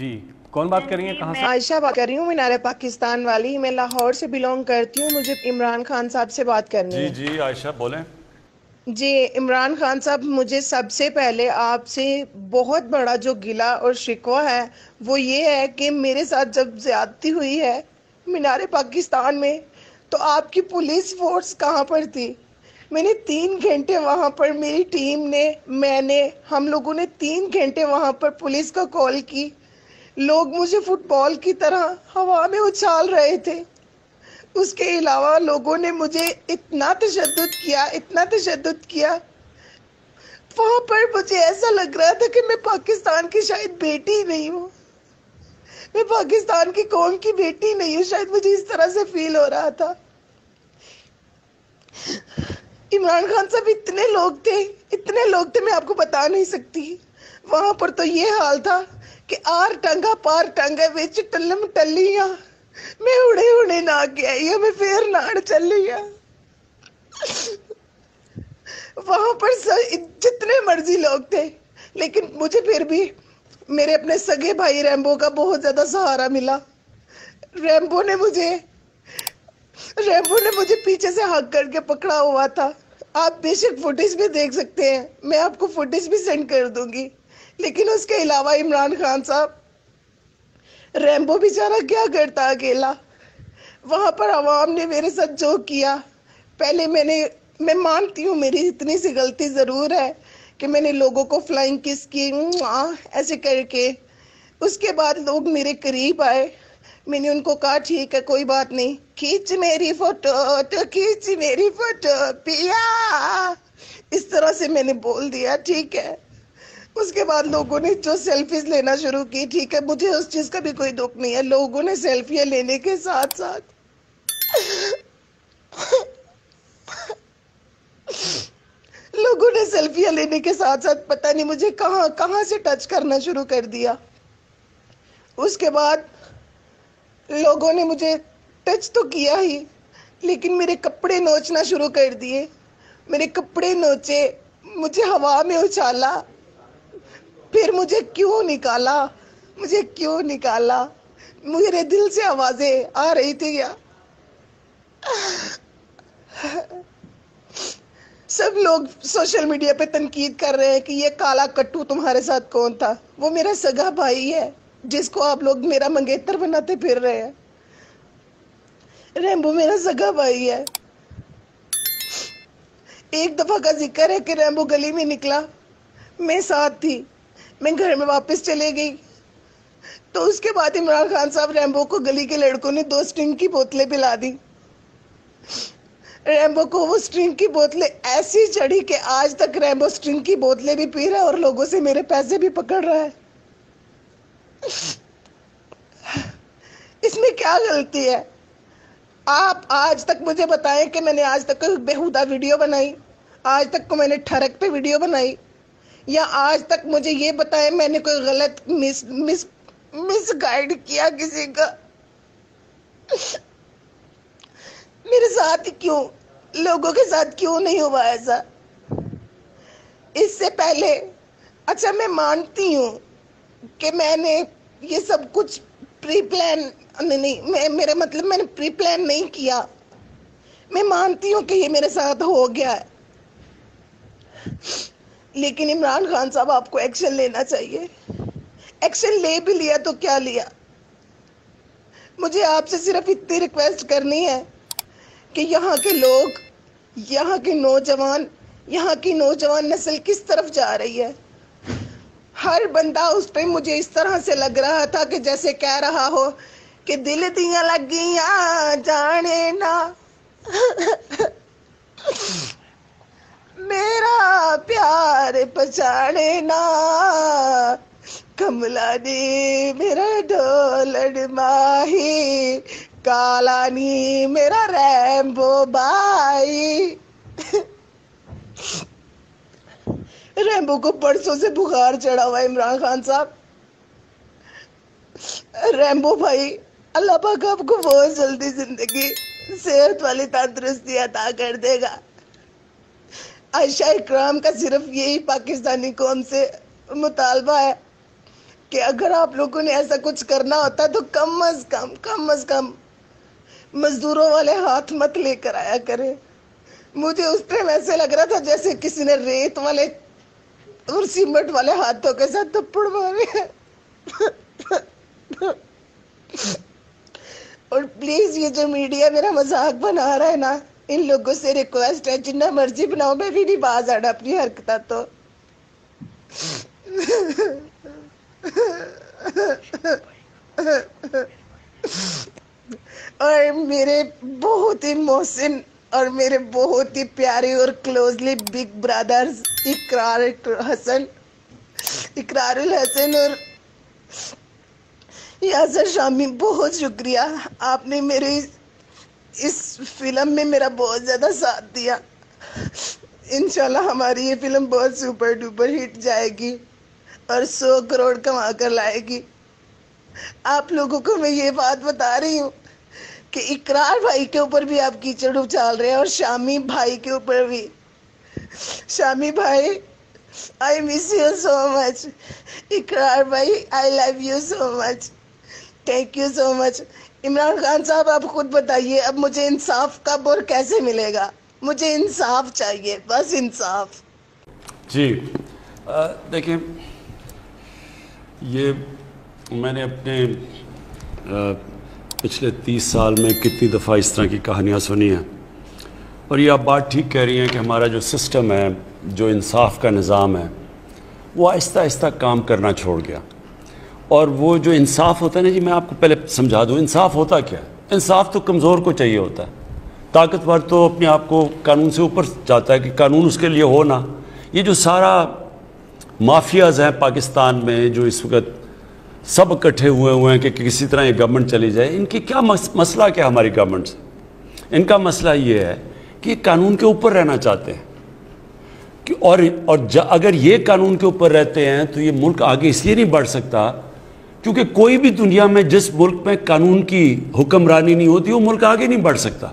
جی کون بات کر رہی ہیں، جی کہاں میں سے؟ عائشہ بات کر رہی ہوں، مینار پاکستان والی۔ میں لاہور سے بلونگ کرتی ہوں، مجھے عمران خان صاحب سے بات کرنی جی ہے۔ جی عائشہ بولیں۔ جی عمران خان صاحب، مجھے سب سے پہلے آپ سے بہت بڑا جو گلہ اور شکوہ ہے وہ یہ ہے کہ میرے ساتھ جب زیادتی ہوئی ہے مینار پاکستان میں تو آپ کی پولیس فورس کہاں پر تھی؟ میں نے 3 گھنٹے وہاں پر، میری ٹیم نے، میں نے، ہم لوگوں نے 3 گھنٹے وہاں پر پولیس کو کال کی۔ لوگ مجھے فٹ بال کی طرح ہوا میں اچھال رہے تھے۔ اس کے علاوہ لوگوں نے مجھے اتنا تشدد کیا، اتنا تشدد کیا، وہاں پر مجھے ایسا لگ رہا تھا کہ میں پاکستان کی شاید بیٹی نہیں ہوں، میں پاکستان کی قوم کی بیٹی نہیں ہوں، شاید مجھے اس طرح سے فیل ہو رہا تھا۔ عمران خان صاحب، اتنے لوگ تھے میں آپ کو بتا نہیں سکتی۔ وہاں پر تو یہ حال تھا کہ آر ٹنگا پار ٹنگا وچ ٹلم ٹلیاں، میں اڑے اڑے نہ گیا، میں پھر ناڑ چلیا۔ وہاں پر جتنے مرضی لوگ تھے، لیکن مجھے پھر بھی میرے اپنے سگے بھائی ریمبو کا بہت زیادہ سہارا ملا۔ ریمبو نے مجھے ریمبو نے مجھے پیچھے سے ہگ کر کے پکڑا ہوا تھا۔ آپ بے شک فوٹیج بھی دیکھ سکتے ہیں، میں آپ کو فوٹیج بھی سینڈ کر دوں گی۔ لیکن اس کے علاوہ عمران خان صاحب، ریمبو بیچارہ کیا کرتا اکیلا؟ وہاں پر عوام نے میرے ساتھ جو کیا، پہلے میں مانتی ہوں میری اتنی سی غلطی ضرور ہے کہ میں نے لوگوں کو فلائنگ کس کی ایسے کر کے، اس کے بعد لوگ میرے قریب آئے، میں نے ان کو کہا ٹھیک ہے کوئی بات نہیں، کھینچ میری فوٹو تو کھینچ میری فوٹو پیا، اس طرح سے میں نے بول دیا ٹھیک ہے۔ اس کے بعد لوگوں نے جو سیلفیز لینا شروع کی، ٹھیک ہے مجھے اس چیز کا بھی کوئی دکھ نہیں ہے، لوگوں نے سیلفیاں لینے کے ساتھ ساتھ سیلفیاں لینے کے ساتھ ساتھ پتہ نہیں مجھے کہاں کہاں سے ٹچ کرنا شروع کر دیا۔ اس کے بعد لوگوں نے مجھے ٹچ تو کیا ہی، لیکن میرے کپڑے نوچنا شروع کر دیے، میرے کپڑے نوچے، مجھے ہوا میں اچھالا، پھر مجھے کیوں نکالا؟ میرے دل سے آوازیں آ رہی تھی کیا؟ سب لوگ سوشل میڈیا پہ تنقید کر رہے ہیں کہ یہ کالا کٹو تمہارے ساتھ کون تھا؟ وہ میرا سگا بھائی ہے جس کو آپ لوگ میرا منگیتر بناتے پھر رہے ہیں۔ ریمبو میرا سگا بھائی ہے۔ ایک دفعہ کا ذکر ہے کہ ریمبو گلی میں نکلا، میں ساتھ تھی، میں گھر میں واپس چلے گئی تو اس کے بعد عمران خان صاحب، ریمبو کو گلی کے لڑکوں نے 2 اسٹنگ کی بوتلیں پلا دی۔ ریمبو کو وہ اسٹرنگ کی بوتلیں ایسی چڑھی کہ آج تک ریمبو اسٹرنگ کی بوتلیں بھی پی رہا ہے اور لوگوں سے میرے پیسے بھی پکڑ رہا ہے۔ اس میں کیا غلطی ہے؟ آپ آج تک مجھے بتائیں کہ میں نے آج تک کوئی بیہودہ ویڈیو بنائی؟ آج تک کو میں نے ٹھڑک پہ ویڈیو بنائی؟ یا آج تک مجھے یہ بتائیں میں نے کوئی غلط مس گائیڈ کیا کسی کا؟ میرے ساتھ کیوں، لوگوں کے ساتھ کیوں نہیں ہوا ایسا؟ اس سے پہلے، اچھا میں مانتی ہوں کہ میں نے یہ سب کچھ پری پلان نہیں، میرا مطلب میں نے پری پلان نہیں کیا، میں مانتی ہوں کہ یہ میرے ساتھ ہو گیا ہے، لیکن عمران خان صاحب آپ کو ایکشن لینا چاہیے۔ ایکشن لے بھی لیا تو کیا لیا؟ مجھے آپ سے صرف اتنی ریکویسٹ کرنی ہے کہ یہاں کے لوگ، یہاں کے نوجوان، یہاں کی نوجوان نسل کس طرف جا رہی ہے؟ ہر بندہ اس پہ مجھے اس طرح سے لگ رہا تھا کہ جیسے کہہ رہا ہو کہ دل دیاں لگیاں جانے نہ، میرا پیار پہچانے نہ، کملا نی میرا ڈولڑ ماہی، کالا نی میرا ریمبو بھائی۔ ریمبو کو پرسوں سے بخار چڑھا ہوا ہے عمران خان صاحب۔ ریمبو بھائی، اللہ پاک آپ کو بہت جلدی زندگی، صحت والی تندرستی عطا کر دے گا۔ عائشہ اکرام کا صرف یہی پاکستانی قوم سے مطالبہ ہے کہ اگر آپ لوگوں نے ایسا کچھ کرنا ہوتا تو کم از کم مزدوروں والے ہاتھ مت لے کر آیا کرے. مجھے اس ٹائم ایسے لگ رہا تھا جیسے کسی نے ریت والے اور سیمنٹ والے ہاتھوں کے ساتھ تھپڑ مارے. اور پلیز یہ جو میڈیا میرا مذاق بنا رہا ہے نا, ان لوگوں سے ریکویسٹ ہے جنہ مرضی بناؤ, میں بھی نہیں باز آنا اپنی حرکتہ تو. اور میرے بہت ہی محسن اور میرے بہت ہی پیارے اور کلوزلی بگ برادرز اقرار الحسن اور یاسر شامی, بہت شکریہ. آپ نے میری اس فلم میں میرا بہت زیادہ ساتھ دیا. انشاءاللہ ہماری یہ فلم بہت سپر ڈوپر ہٹ جائے گی اور 100 کروڑ کما کر لائے گی. آپ لوگوں کو میں یہ بات بتا رہی ہوں کہ اقرار بھائی کے اوپر بھی آپ کیچڑ اچھال رہے ہیں اور شامی بھائی کے اوپر بھی. شامی بھائی, I miss you so much. اقرار بھائی, I love you so much. Thank you so much. Imran Khan صاحب آپ خود بتائیے اب مجھے انصاف کب اور کیسے ملے گا؟ مجھے انصاف چاہیے, بس انصاف. جی دیکھیں, یہ میں نے اپنے پچھلے 30 سال میں کتنی دفعہ اس طرح کی کہانیاں سنی ہیں, اور یہ آپ بات ٹھیک کہہ رہی ہیں کہ ہمارا جو سسٹم ہے, جو انصاف کا نظام ہے, وہ آہستہ آہستہ کام کرنا چھوڑ گیا. اور وہ جو انصاف ہوتا ہے نا جی, میں آپ کو پہلے سمجھا دوں انصاف ہوتا کیا ہے. انصاف تو کمزور کو چاہیے ہوتا ہے, طاقتور تو اپنے آپ کو قانون سے اوپر چاہتا ہے کہ قانون اس کے لیے ہو نا. یہ جو سارا مافیاز ہیں پاکستان میں جو اس وقت سب اکٹھے ہوئے ہیں کہ کسی طرح یہ گورنمنٹ چلی جائے, ان کی کیا مسئلہ کیا ہماری گورنمنٹ سے؟ ان کا مسئلہ یہ ہے کہ یہ قانون کے اوپر رہنا چاہتے ہیں. اور اگر یہ قانون کے اوپر رہتے ہیں تو یہ ملک آگے اس لیے نہیں بڑھ سکتا کیونکہ کوئی بھی دنیا میں جس ملک میں قانون کی حکمرانی نہیں ہوتی وہ ملک آگے نہیں بڑھ سکتا.